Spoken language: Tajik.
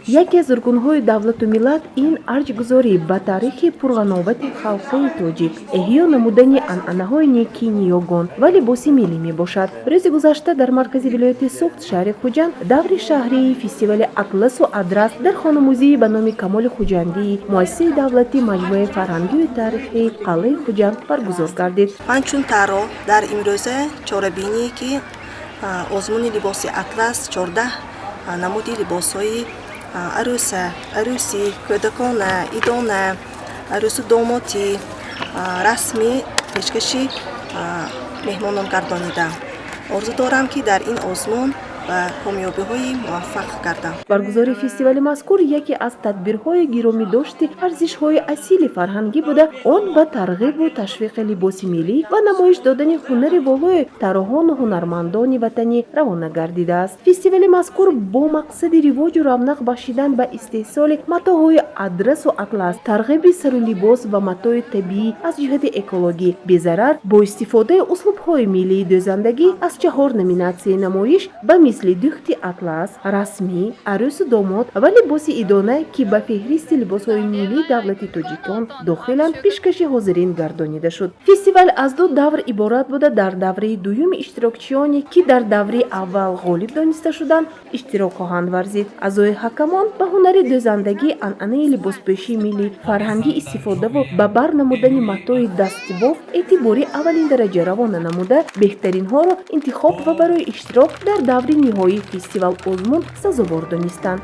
яке аз органҳои давлату миллат ин арҷгузорӣ ба таърихи пурғановати халқи тоҷик, эҳё намудани анъанаҳои некини ёгон ва либоси миллӣ мебошад. Рӯзи гузашта дар маркази вилояти Суғд шаҳри Хуҷанд даври шаҳрии фестивали Атласу Адрас дар хонамӯзии ба номи Камоли Хуҷандии муассисаи давлатӣ маҷмӯъаи фарҳангию таърихии қалъаи Хуҷанд баргузор гардид. Ман чун таро дар имрӯза чорабинӣ ки озмуни либоси атлас 14 намуди либосҳои арӯсӣ, кӯдакона, идона, арӯсу домотӣ, расмӣ пешкаши меҳмонон гардонидам. Орзу дорам ки дар ин озмун ба комёбиҳои муваффақ гардам. Баргузории фестивали мазкур яке аз тадбирҳои гиромидошти арзишҳои асили фарҳангӣ буда, он ба тарғибу ташвиқи либоси миллӣ ва намоиш додани ҳунари волои тароҳону ҳунармандони ватанӣ равона гардидааст. Фестивали мазкур бо мақсади ривоҷу равнақ бахшидан ба истеҳсоли матоъҳои адрасу атлас, тарғиби сару либос ва матоъи табиӣ аз ҷиҳати экологӣ безарар бо истифодаи услубҳои миллии дӯзандагӣ аз 4 номинатсияи намоиш ба мисли духти атлас, расмӣ, арӯсу домод ва либоси идона ки ба феҳристи либосҳои миллии давлати Тоҷикистон дохиланд пешкаши ҳозирин гардонида шуд. Фестивал аз 2 давр иборат буда, дар давраи дуюми иштирокчиёне ки дар даври аввал ғолиб дониста шуданд иштирок хоҳанд варзид. Аъзои ҳакамон ба ҳунари дӯзандагӣ, анъанаи либоспӯшии миллӣ, фарҳангӣ истифодаву ба бар намудани матои дастибоф эътибори аввалин дараҷа равона намуда, беҳтаринҳоро интихоб ва барои иштирок дар даври ниҳоии фестивал озмун сазовор донистанд.